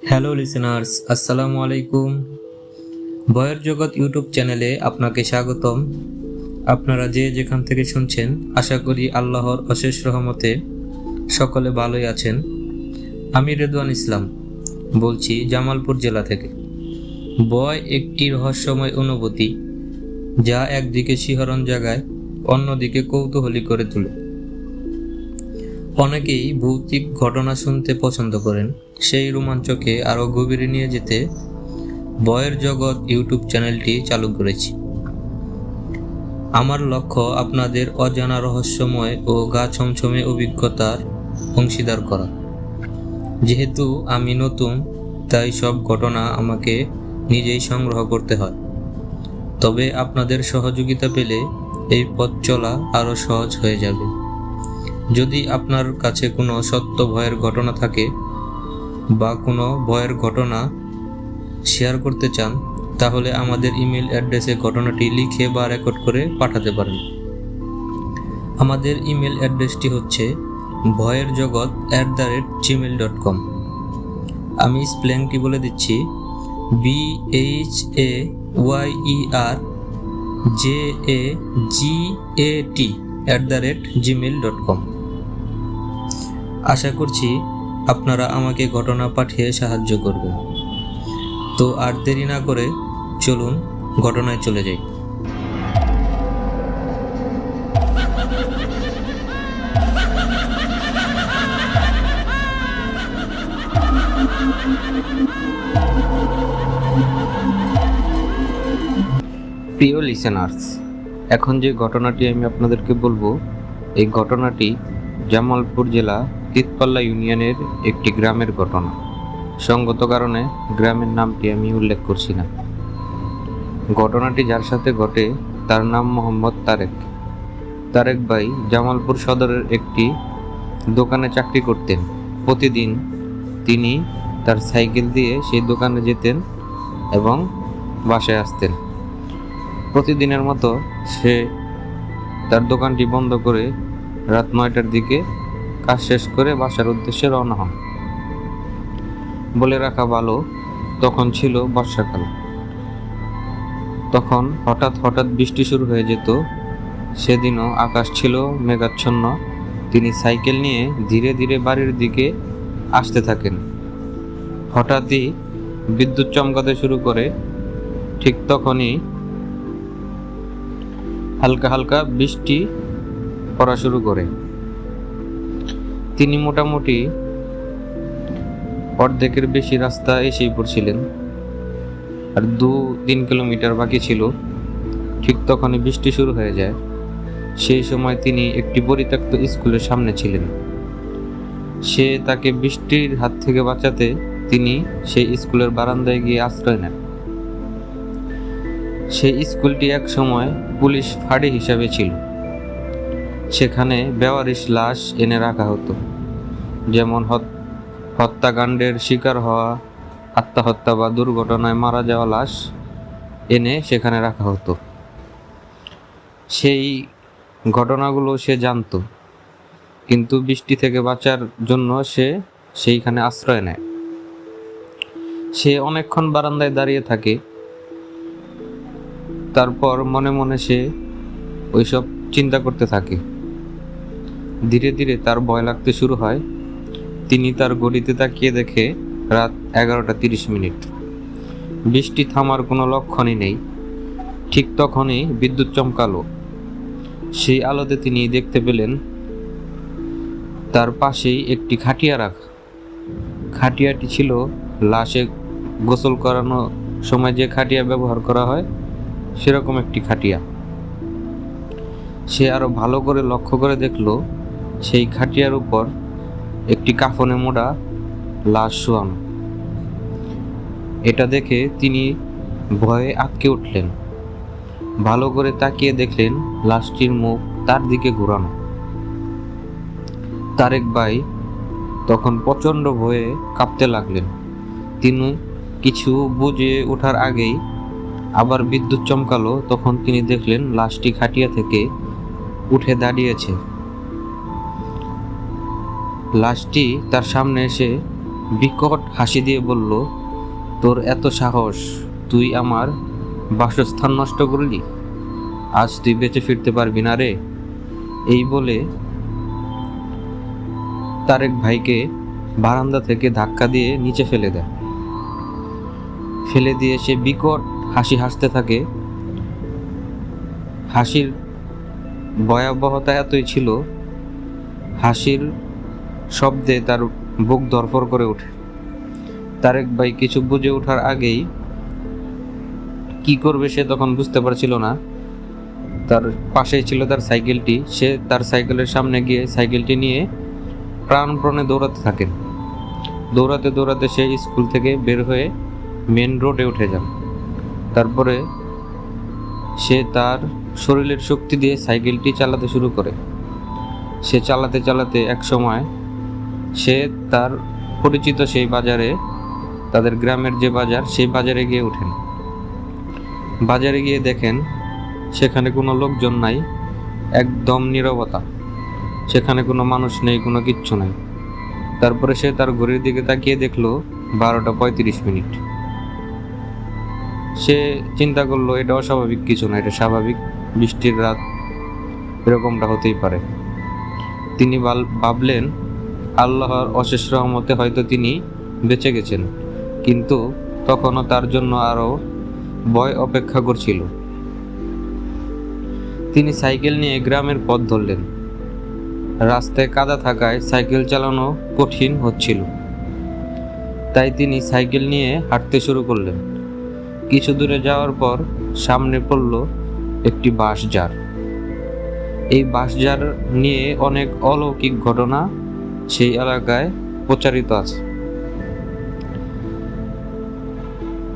Hello listeners, আসসালামু আলাইকুম। ভয়ের জগৎ ইউটিউব চ্যানেলে আপনাকে স্বাগতম। আপনারা যে যেখান থেকে শুনছেন, আশা করি আল্লাহর অশেষ রহমতে সকলে ভালোই আছেন। আমি রেদওয়ান ইসলাম বলছি জামালপুর জেলা থেকে। ভয় একটি রহস্যময় অনুভূতি, যা একদিকে শিহরণ জাগায়, অন্যদিকে কৌতূহলী করে তোলে। অনেকেই ভৌতিক ঘটনা শুনতে পছন্দ করেন। সেই রোমাঞ্চকে আরও গভীরে নিয়ে যেতে ভয়ের জগৎ ইউটিউব চ্যানেলটি চালু করেছি। আমার লক্ষ্য আপনাদের অজানা রহস্যময় ও গা ছমছমে অভিজ্ঞতার অংশীদার করা। যেহেতু আমি নতুন, তাই সব ঘটনা আমাকে নিজেই সংগ্রহ করতে হয়। তবে আপনাদের সহযোগিতা পেলে এই পথ চলা আরও সহজ হয়ে যাবে। যদি আপনার কাছে কোনো সত্য ভয়ের ঘটনা থাকে বা কোনো ভয়ের ঘটনা শেয়ার করতে চান, তাহলে আমাদের ইমেল অ্যাড্রেসে ঘটনাটি লিখে বা রেকর্ড করে পাঠাতে পারেন। আমাদের ইমেল অ্যাড্রেসটি হচ্ছে voyerjogot@gmail.com। আমি স্পেলিংটি বলে দিচ্ছি, BHAYERJAGAT@gmail.com। আশা করছি আপনারা আমাকে ঘটনা পাঠিয়ে সাহায্য করবেন। তো আর দেরি না করে চলুন ঘটনায় চলে যাই। প্রিয় লিসেনার্স, এখন যে ঘটনাটি আমি আপনাদেরকে বলবো, এই ঘটনাটি জামালপুর জেলা তিতপাল্লা ইউনিয়নের একটি গ্রামের ঘটনা। সঙ্গত কারণে গ্রামের নামটি আমি উল্লেখ করছি না। ঘটনাটি যার সাথে ঘটে তার নাম মোহাম্মদ তারেক। তারেক ভাই জামালপুর সদরের একটি দোকানে চাকরি করতেন। প্রতিদিন তিনি তার সাইকেল দিয়ে সেই দোকানে যেতেন এবং বাসায় আসতেন। প্রতিদিনের মতো সে তার দোকানটি বন্ধ করে রাত 9টার দিকে কাজ শেষ করে বাসার উদ্দেশ্যে রওনা হন। বলে রাখা ভালো, তখন ছিল বর্ষাকাল। তখন হঠাৎ হঠাৎ বৃষ্টি শুরু হয়ে যেত। সেদিনও আকাশ ছিল মেঘাচ্ছন্ন। তিনি সাইকেল নিয়ে ধীরে ধীরে বাড়ির দিকে আসতে থাকেন। হঠাৎই বিদ্যুৎ চমকাতে শুরু করে। ঠিক তখনই হালকা হালকা বৃষ্টি পড়া শুরু করে। তিনি মোটামুটি অর্ধেকের বেশি রাস্তা এসেই পড়ছিলেন, আর 2-3 কিলোমিটার বাকি ছিল। ঠিক তখনই বৃষ্টি শুরু হয়ে যায়। সেই সময় তিনি একটি পরিত্যক্ত স্কুলের সামনে ছিলেন। তাকে বৃষ্টির হাত থেকে বাঁচাতে তিনি সেই স্কুলের বারান্দায় গিয়ে আশ্রয় নেন। সেই স্কুলটি এক সময় পুলিশ ফাঁড়ি হিসাবে ছিল। সেখানে বেওয়ারিশ লাশ এনে রাখা হতো, যেমন হত্যাকাণ্ডের শিকার হওয়া, আত্মহত্যা বা দুর্ঘটনায় মারা যাওয়া লাশ এনে সেখানে রাখা হতো। সেই ঘটনাগুলো সে জানতো, কিন্তু বৃষ্টি থেকে বাঁচার জন্য সে সেইখানে আশ্রয় নেয়। সে অনেকক্ষণ বারান্দায় দাঁড়িয়ে থাকে। তারপর মনে মনে সে ওইসব চিন্তা করতে থাকে। ধীরে ধীরে তার ভয় লাগতে শুরু হয়। তিনি তার ঘড়িতে তাকিয়ে দেখে রাত 11:30। বৃষ্টি থামার কোনো লক্ষণই নেই। ঠিক তখনই বিদ্যুৎ চমকালো। সেই আলোতে তিনি দেখতে পেলেন তার পাশেই একটি খাটিয়া রাখা। খাটিয়াটি ছিল লাশে গোসল করানোর সময় যে খাটিয়া ব্যবহার করা হয়, সেরকম একটি খাটিয়া। সে আরো ভালো করে লক্ষ্য করে দেখল সেই খাটিয়ার উপর একটি কাফনে মোড়া লাশ শোয়ানো। এটা দেখে তিনি ভয়ে আঁতকে উঠলেন। ভালো করে তাকিয়ে দেখলেন লাশটির মুখ তার দিকে ঘোরানো। তারেক ভাই তখন প্রচণ্ড ভয়ে কাঁপতে লাগলেন। তিনি কিছু বুঝে ওঠার আগেই আবার বিদ্যুৎ চমকালো। তখন তিনি দেখলেন লাশটি খাটিয়া থেকে উঠে দাঁড়িয়েছে। লাশটি তার সামনে এসে বিকট হাসি দিয়ে বলল, তোর এত সাহস, তুই আমার বাসস্থান নষ্ট করলি? আজ তুই বেঁচে ফিরতে পারবি না রে। এই বলে তারেক ভাইকে বারান্দা থেকে ধাক্কা দিয়ে নিচে ফেলে দেয়। ফেলে দিয়ে সে বিকট হাসি হাসতে থাকে। হাসির ভয়াবহতা এতই ছিল, হাসির শব্দে তার বুক ধড়ফড় করে ওঠে। তারেক ভাই কিছু বুঝে ওঠার আগেই কি করবে সে তখন বুঝতে পারছিল না। তার পাশেই ছিল তার সাইকেলটি। সে তার সাইকেলের সামনে গিয়ে সাইকেলটি নিয়ে প্রাণপণে দৌড়াতে থাকেন। দৌড়াতে দৌড়াতে সে স্কুল থেকে বের হয়ে মেন রোডে উঠে যান। তারপরে সে তার শরীরের শক্তি দিয়ে সাইকেলটি চালাতে শুরু করে। সে চালাতে চালাতে এক সময় সে তার পরিচিত সেই বাজারে, তাদের গ্রামের যে বাজার, সেই বাজারে গিয়ে ওঠেন। বাজারে গিয়ে দেখেন সেখানে কোনো লোকজন নাই, একদম নীরবতা। সেখানে কোনো মানুষ নেই, কোনো কিচ্ছু নাই। তারপরে সে তার ঘড়ির দিকে তাকিয়ে দেখলো 12:35। সে চিন্তা করলো এটা অস্বাভাবিক কিছু না, এটা স্বাভাবিক, বৃষ্টির রাত, এরকমটা হতেই পারে। তিনি ভাবলেন আল্লাহর অশেষ রহমতে হয়তো তিনি বেঁচে গেছেন, কিন্তু তখনও তার জন্য আরও ভয় অপেক্ষা করছিল। তিনি সাইকেল নিয়ে গ্রামের পথ ধরলেন। রাস্তায় কাদা থাকায় সাইকেল চালানো কঠিন হচ্ছিল, তাই তিনি সাইকেল নিয়ে হাঁটতে শুরু করলেন। কিছু দূরে যাওয়ার পর সামনে পড়ল একটি বাঁশঝাড়। এই বাঁশঝাড় নিয়ে অনেক অলৌকিক ঘটনা সেই এলাকায় প্রচারিত আছে।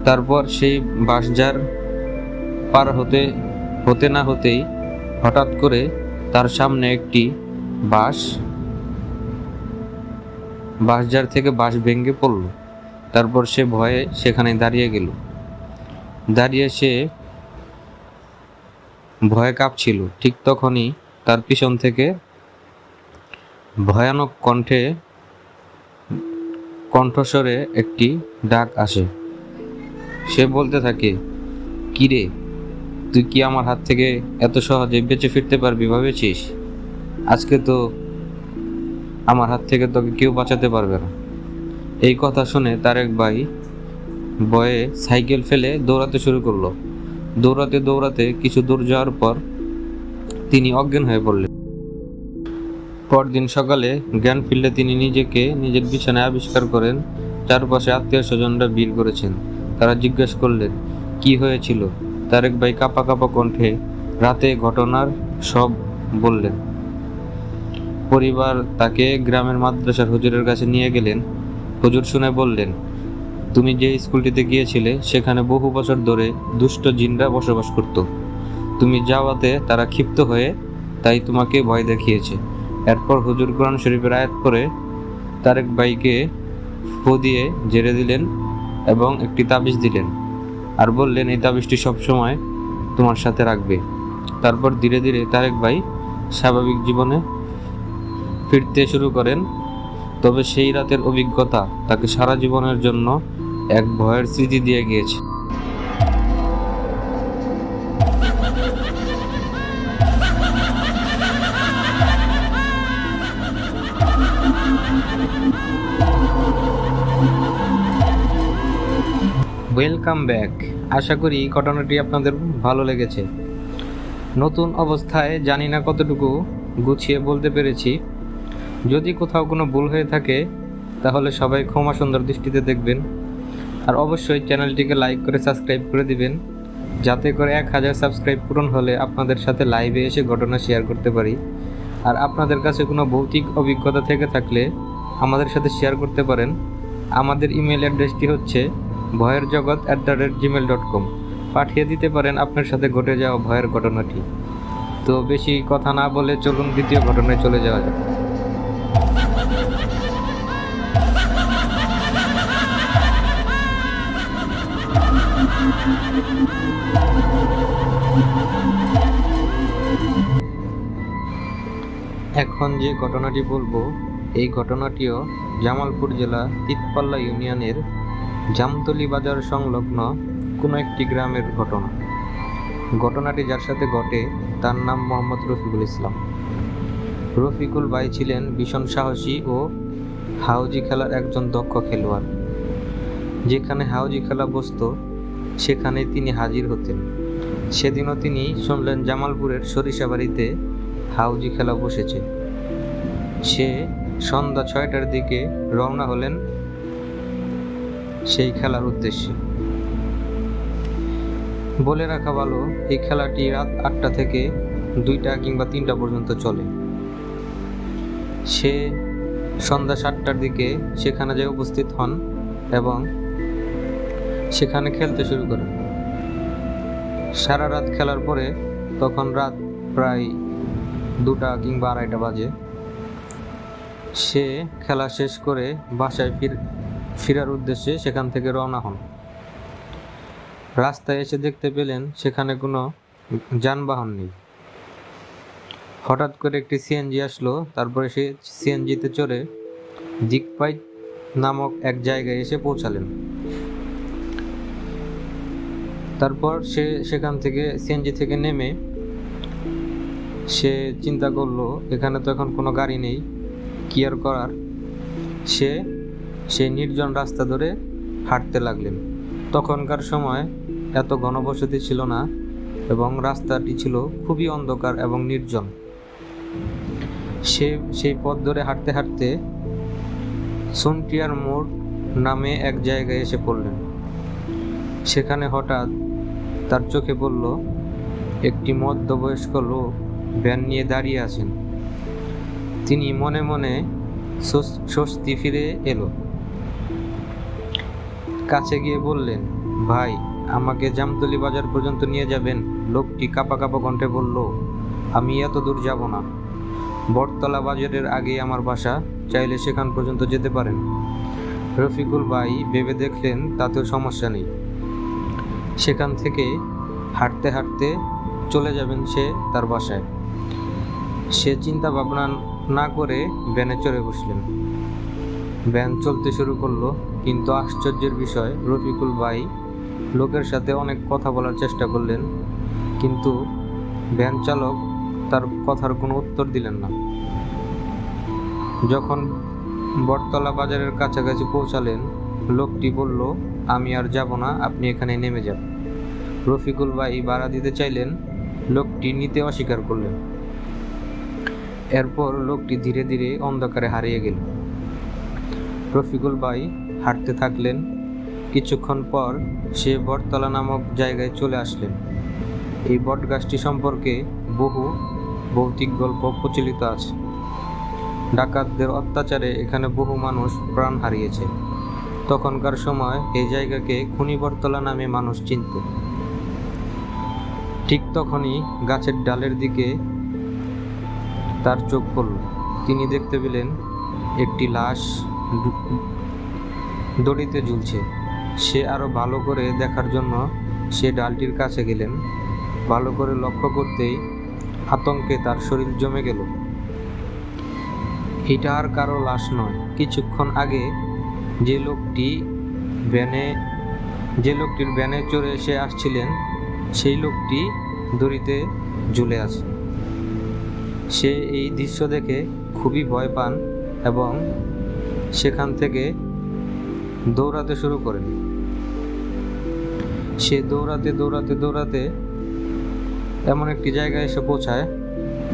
তারপর সেই বাঁশঝাড় পার হতে না হতেই হঠাৎ করে তার সামনে একটি বাঁশঝাড় থেকে বাঁশ ভেঙে পড়ল। তারপর সে ভয়ে সেখানে দাঁড়িয়ে গেল। দাঁড়িয়ে সে ভয়ে কাঁপছিল। ঠিক তখনই তার পিছন থেকে ভয়ানক কণ্ঠস্বরে একটি ডাক আসে। সে বলতে থাকে, কিরে, তুই কি আমার হাত থেকে এত সহজে বেঁচে ফিরতে পারবি ভেবেছিস? আজকে তো আমার হাত থেকে তোকে কেউ বাঁচাতে পারবে না। এই কথা শুনে তারেক ভাই ভয়ে সাইকেল ফেলে দৌড়াতে শুরু করলো। দৌড়াতে দৌড়াতে কিছু দূর যাওয়ার পর তিনি অজ্ঞান হয়ে পড়লেন। পরদিন সকালে জ্ঞান ফিরলে তিনি নিজের বিছানায় আবিষ্কার করেন চারপাশে আত্মীয় স্বজনরা ভিড় করেছেন। তারা জিজ্ঞেস করলেন কি হয়েছিল। তারেক ভাই কাঁপা কাঁপা কণ্ঠে রাতে ঘটনার সব বললেন। পরিবার তাকে গ্রামের মাদ্রাসার হুজুরের কাছে নিয়ে গেলেন। হুজুর শুনে বললেন, তুমি যে স্কুলটিতে গিয়েছিলে সেখানে বহু বছর ধরে দুষ্ট জিনরা বসবাস করত। তুমি যাওয়াতে তারা ক্ষিপ্ত হয়ে তাই তোমাকে ভয় দেখিয়েছে। এরপর হুজুর কোরআন শরীফের আয়াত করে তারেক ভাইকে ফু দিয়ে জেরে দিলেন এবং একটি তাবিজ দিলেন, আর বললেন এই তাবিজটি সবসময় তোমার সাথে রাখবে। তারপর ধীরে ধীরে তারেক ভাই স্বাভাবিক জীবনে ফিরতে শুরু করেন। তবে সেই রাতের অভিজ্ঞতা তাকে সারা জীবনের জন্য এক ভয়ের স্মৃতি দিয়ে গিয়েছে। Welcome back. আশা করি ঘটনাটি আপনাদের ভালো লেগেছে। নতুন অবস্থায় জানি না কতটুকু গুছিয়ে বলতে পেরেছি। যদি কোথাও কোনো ভুল হয়ে থাকে তাহলে সবাই ক্ষমা সুন্দর দৃষ্টিতে দেখবেন। আর অবশ্যই চ্যানেলটিকে লাইক করে সাবস্ক্রাইব করে দিবেন, যাতে করে 1000 সাবস্ক্রাইব পূরণ হলে আপনাদের সাথে লাইভে এসে ঘটনা শেয়ার করতে পারি। আর আপনাদের কাছে কোনো ভৌতিক অভিজ্ঞতা থেকে থাকলে আমাদের সাথে শেয়ার করতে পারেন। আমাদের ইমেল অ্যাড্রেসটি হচ্ছে ভয়েরজগৎ@gmail.com। পাঠিয়ে দিতে পারেন আপনার সাথে ঘটে যাওয়া ভয়ের ঘটনাটি। তো বেশি কথা না বলে চলুন দ্বিতীয় ঘটনায় চলে যাওয়া যাক। এখন যে ঘটনাটি বলবো এই ঘটনাটিও জামালপুর জেলা তিতপাল্লা ইউনিয়নের জামতলী বাজার সংলগ্ন কোনো একটি গ্রামের ঘটনা। ঘটনাটি যার সাথে ঘটে তার নাম মোহাম্মদ রফিকুল ইসলাম। রফিকুল ভাই ছিলেন ভীষণ সাহসী ও হাউজি খেলার একজন দক্ষ খেলোয়াড়। যেখানে হাউজি খেলা বসত সেখানে তিনি হাজির হতেন। সেদিনও তিনি শুনলেন জামালপুরের সরিষাবাড়িতে হাউজি খেলা বসেছে। সে সন্ধ্যা 6টার দিকে রওনা হলেন সেই খেলার উদ্দেশ্যে। বলে রাখা ভালো, এই খেলাটি রাত 8টা থেকে 2টা কিংবা 3টা পর্যন্ত চলে। সে সন্ধ্যা 7টার দিকে সেখানে যেয়ে উপস্থিত হন এবং সেখানে খেলতে শুরু করেন। সারা রাত খেলার পরে তখন রাত প্রায় 2টা কিংবা 2:30 বাজে। সে খেলা শেষ করে বাসায় ফেরার উদ্দেশ্যে সেখান থেকে রওনা হন। রাস্তায় এসে দেখতে পেলেন সেখানে কোনো যানবাহন নেই। হঠাৎ করে একটি সিএনজি আসলো। তারপরে সে সিএনজিতে চড়ে দিকপাইট নামক এক জায়গায় এসে পৌঁছালেন। তারপর সে সেখান থেকে সিএনজি থেকে নেমে সে চিন্তা করলো এখানে তো এখন কোনো গাড়ি নেই, কি আর করার। সে নির্জন রাস্তা ধরে হাঁটতে লাগলেন। তখনকার সময় এত ঘনবসতি ছিল না এবং রাস্তাটি ছিল খুবই অন্ধকার এবং নির্জন। সেই পথ ধরে হাঁটতে হাঁটতে সুনটিয়ার মোড় নামে এক জায়গায় এসে পড়লেন। সেখানে হঠাৎ তার চোখে পড়ল একটি মধ্যবয়স্ক লোক ভ্যান নিয়ে দাঁড়িয়ে আছেন। তিনি মনে মনে স্বস্তি ফিরে এলো। কাছে গিয়ে বললেন, ভাই, আমাকে জামতলী বাজার পর্যন্ত নিয়ে যাবেন? লোকটি কাঁপা কাঁপা কণ্ঠে বলল, আমি এত দূর যাব না। বটতলা বাজারের আগেই আমার বাসা, চাইলে সেখান পর্যন্ত যেতে পারেন। রফিকুল ভাই ভেবে দেখলেন তাতেও সমস্যা নেই, সেখান থেকে হাঁটতে হাঁটতে চলে যাবেন সে তার বাসায়। সে চিন্তা ভাবনা না করে ভ্যানে চড়ে বসলেন। ভ্যান চলতে শুরু করলো, কিন্তু আশ্চর্যের বিষয়, রফিকুল ভাই লোকের সাথে অনেক কথা বলার চেষ্টা করলেন, কিন্তু ভ্যান চালক তার কথার কোনো উত্তর দিলেন না। যখন বটতলা বাজারের কাছাকাছি পৌঁছালেন, লোকটি বলল, আমি আর যাব না, আপনি এখানে নেমে যান। রফিকুল ভাই ভাড়া দিতে চাইলেন, লোকটি নিতে অস্বীকার করলেন। এরপর লোকটি ধীরে ধীরে অন্ধকারে হারিয়ে গেল। রফিকুল ভাই হাঁটতে থাকলেন। কিছুক্ষণ পর সে বটতলা নামক জায়গায় চলে আসলেন। এই বটগাছটি সম্পর্কে বহু ভৌতিক গল্প প্রচলিত আছে। ডাকাতদের অত্যাচারে এখানে বহু মানুষ প্রাণ হারিয়েছে। তখনকার সময় এই জায়গাকে খুনি বটতলা নামে মানুষ চিনত। ঠিক তখনই গাছের ডালের দিকে তার চোখ পড়ল। তিনি দেখতে পেলেন একটি লাশ দড়িতে ঝুলছে। সে আরো ভালো করে দেখার জন্য সে ডালটির কাছে গেলেন। ভালো করে লক্ষ্য করতেই আতঙ্কে তার শরীর জমে গেল। এটা আর কারো লাশ নয়। কিছুক্ষণ আগে যে লোকটির ভ্যানে চড়ে এসে আসছিলেন, সেই লোকটি দড়িতে ঝুলে আছে। সে এই দৃশ্য দেখে খুবই ভয় পান এবং সেখান থেকে দৌড়াতে শুরু করেন। সে দৌড়াতে দৌড়াতে দৌড়াতে এমন একটি জায়গায় এসে পৌঁছায়।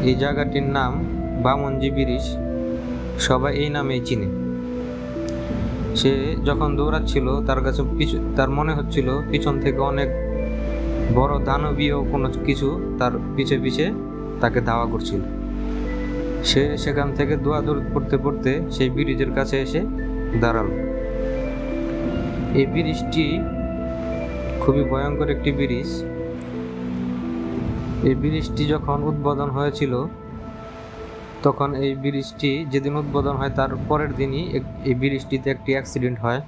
এই জায়গাটির নাম বামনজি ব্রিজ, সবাই এই নামেই চিনে। সে যখন দৌড়াচ্ছিল তার মনে হচ্ছিল পিছন থেকে অনেক বড় দানবীয় কোনো কিছু তার পিছে পিছে তাকে ধাওয়া করছিল। সে সেখান থেকে দৌড়াদৌড় করতে করতে সেই ব্রিজের কাছে এসে দাঁড়াল। এই ব্রিজটি খুবই ভয়ঙ্কর একটি ব্রিজ। এই ব্রিজটি যখন উদ্বোধন হয়েছিল, তখন এই ব্রিজটি যেদিন উদ্বোধন হয় তার পরের দিনই এই ব্রিজটিতে একটি অ্যাক্সিডেন্ট হয়।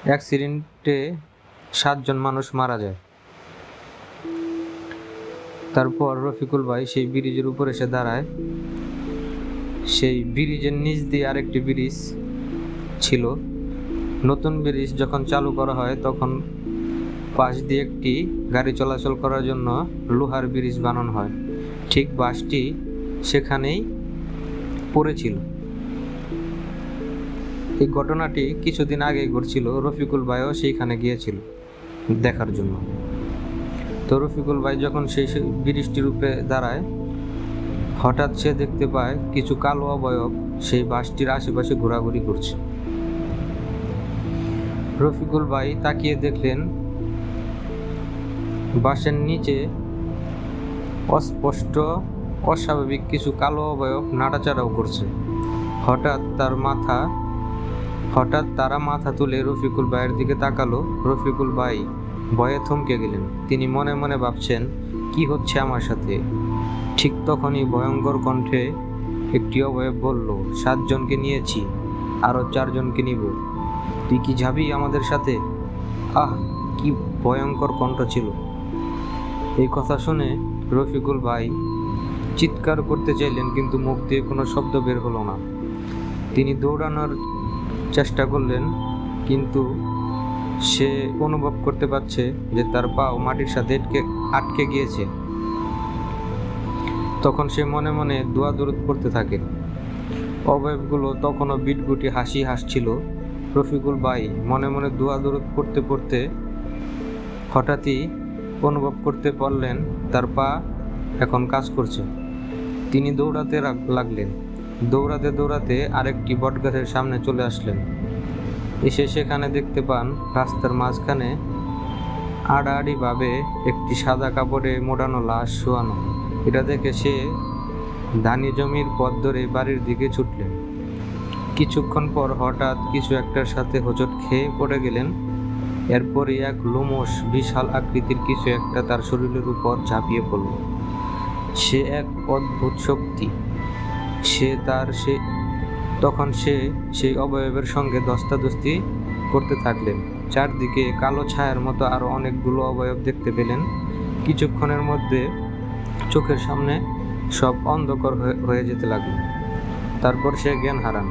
অ্যাক্সিডেন্টে 7 জন মানুষ মারা যায়। তারপর রফিকুল ভাই সেই ব্রিজের উপর এসে দাঁড়ায়। সেই ব্রিজের নিচ দিয়ে আরেকটি ব্রিজ ছিল। নতুন ব্রিজ যখন চালু করা হয় তখন পাশ দিয়ে একটি গাড়ি চলাচল করার জন্য লোহার ব্রিজ বানানো হয়। ঠিক বাসটি সেখানেই পড়েছিল। এই ঘটনাটি কিছুদিন আগে ঘটছিল। রফিকুল ভাইও সেইখানে গিয়েছিল দেখার জন্য। তো রফিকুল ভাই যখন সেই ব্রিজটির উপরে দাঁড়ায়, হঠাৎ সে দেখতে পায় কিছু কালো অবয়ব সেই বাসটির আশেপাশে ঘোরাঘুরি করছে। রফিকুল ভাই তাকিয়ে দেখলেন বাসের নিচে অস্পষ্ট অস্বাভাবিক কিছু কালো অবয়ব নাড়াচাড়াও করছে। হঠাৎ তারা মাথা তুলে রফিকুল ভাইয়ের দিকে তাকালো। রফিকুল ভাই ভয়ে থমকে গেলেন। তিনি মনে মনে ভাবছেন, কি হচ্ছে আমার সাথে? ঠিক তখনই ভয়ঙ্কর কণ্ঠে একটি অবয়ব বলল, 7 জনকে নিয়েছি, আরো 4 জনকে নিব, তুই কি যাবি আমাদের সাথে? আহ, কি ভয়ঙ্কর কণ্ঠ ছিল! এই কথা শুনে রফিকুল ভাই চিৎকার করতে চাইলেন, কিন্তু মুখ দিয়ে কোনো শব্দ বের হলো না। তিনি দৌড়ানোর চেষ্টা করলেন, কিন্তু সে অনুভব করতে পারছে যে তার পাও মাটির সাথে আটকে গিয়েছে। তখন সে মনে মনে দোয়া দরুদ পড়তে থাকে। অবয়বগুলো তখনও বিটগুটি হাসি হাসছিল। রফিকুল ভাই মনে মনে দোয়া দরুদ পড়তে পড়তে হঠাৎই অনুভব করতে পারলেন তার পা এখন কাজ করছে। তিনি দৌড়াতে লাগলেন। দৌড়াতে দৌড়াতে আরেকটি বটগাছের সামনে চলে আসলেন। এসে সেখানে দেখতে পান রাস্তার মাঝখানে আড়াআড়িভাবে একটি সাদা কাপড়ে মোড়ানো লাশ শোয়ানো। এটা দেখে সে ধানি জমির পথ ধরে বাড়ির দিকে ছুটলেন। কিছুক্ষণ পর হঠাৎ কিছু একটার সাথে হোঁচট খেয়ে পড়ে গেলেন। এরপরই এক লোমশ বিশাল আকৃতির কিছু একটা তার শরীরের উপর ঝাঁপিয়ে পড়ল। সে এক অদ্ভুত শক্তি। তখন সে সেই অবয়বের সঙ্গে ধস্তাধস্তি করতে থাকলেন। চারদিকে কালো ছায়ার মতো আরো অনেকগুলো অবয়ব দেখতে পেলেন। কিছুক্ষণের মধ্যে চোখের সামনে সব অন্ধকার হয়ে যেতে লাগলো। তারপর সে জ্ঞান হারান।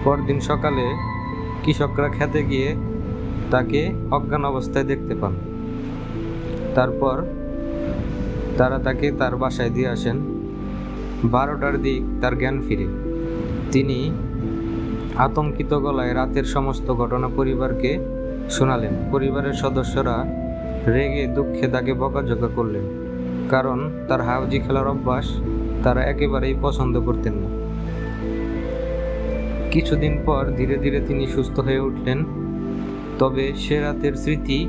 পরদিন সকালে কৃষকরা খেতে গিয়ে তাকে অজ্ঞান অবস্থায় দেখতে পান। তারপর তারা তাকে তার বাসায় দিয়ে আসেন। 12টার দিক তার জ্ঞান ফিরে। তিনি আতঙ্কিত গলায় রাতের সমস্ত ঘটনা পরিবারকে শোনালেন। পরিবারের সদস্যরা রেগে দুঃখে তাকে বকাঝকা করলেন, কারণ তার হাউজি খেলার অভ্যাস তারা একেবারেই পছন্দ করতেন না। কিছুদিন পর ধীরে ধীরে তিনি সুস্থ হয়ে উঠলেন। তবে সে রাতের স্মৃতি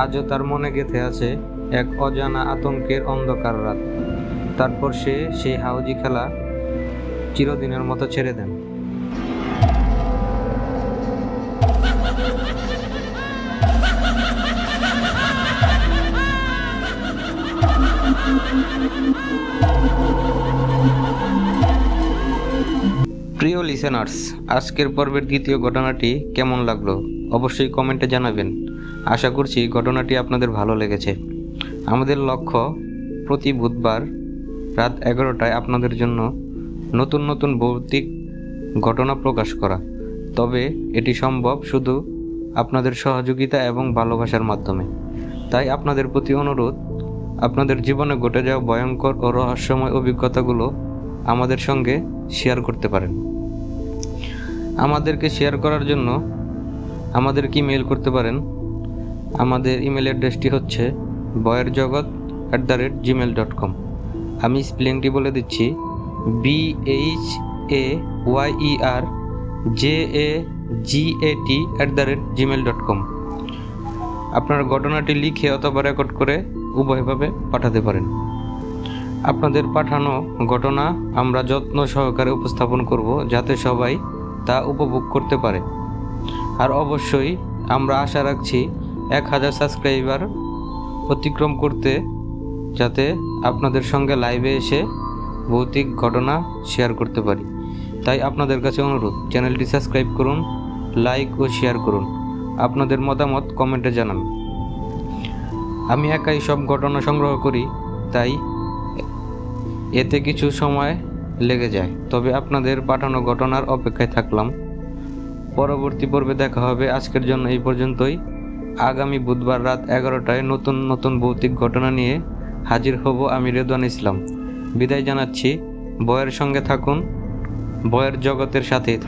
আজও তার মনে গেঁথে আছে, এক অজানা আতঙ্কের অন্ধকার রাত। তারপর সে সেই হাউজি খেলা চিরদিনের মতো ছেড়ে দেন। প্রিয় লিসেনার্স, আজকের পর্বের দ্বিতীয় ঘটনাটি কেমন লাগলো অবশ্যই কমেন্টে জানাবেন। আশা করছি ঘটনাটি আপনাদের ভালো লেগেছে। আমাদের লক্ষ্য প্রতি বুধবার রাত 11টায় আপনাদের জন্য নতুন নতুন ভৌতিক ঘটনা প্রকাশ করা। তবে এটি সম্ভব শুধু আপনাদের সহযোগিতা এবং ভালোবাসার মাধ্যমে। তাই আপনাদের প্রতি অনুরোধ, আপনাদের জীবনে ঘটে যাওয়া ভয়ঙ্কর ও রহস্যময় অভিজ্ঞতাগুলো আমাদের সঙ্গে শেয়ার করতে পারেন। আমাদেরকে শেয়ার করার জন্য আমাদেরকে ইমেল করতে পারেন। আমাদের ইমেল অ্যাড্রেসটি হচ্ছে boyerjogot@gmail.com। আমি স্পেলিংটি বলে দিচ্ছি, BHAYERJAGAT@gmail.com। আপনার ঘটনাটি লিখে অথবা রেকর্ড করে উভয়ভাবে পাঠাতে পারেন। আপনাদের পাঠানো ঘটনা আমরা যত্ন সহকারে উপস্থাপন করব, যাতে সবাই তা উপভোগ করতে পারে। আর অবশ্যই আমরা আশা রাখছি 1000 সাবস্ক্রাইবার অতিক্রম করতে, যাতে আপনাদের সঙ্গে লাইভে এসে ভৌতিক ঘটনা শেয়ার করতে পারি। তাই আপনাদের কাছে অনুরোধ, চ্যানেলটি সাবস্ক্রাইব করুন, লাইক ও শেয়ার করুন, আপনাদের মতামত কমেন্টে জানান। আমি একাই সব ঘটনা সংগ্রহ করি, তাই এতে কিছু সময় লেগে যায়, তবে আপনাদের পাঠানো ঘটনার অপেক্ষায় থাকলাম। পরবর্তী পর্বে দেখা হবে। আজকের জন্য এই পর্যন্তই। আগামী বুধবার রাত 11টায় নতুন নতুন ভৌতিক ঘটনা নিয়ে হাজির হব আমি, রেদওয়ান ইসলাম। বিদায় জানাচ্ছি। বয়ের সঙ্গে থাকুন, বয়ের জগতের সাথে।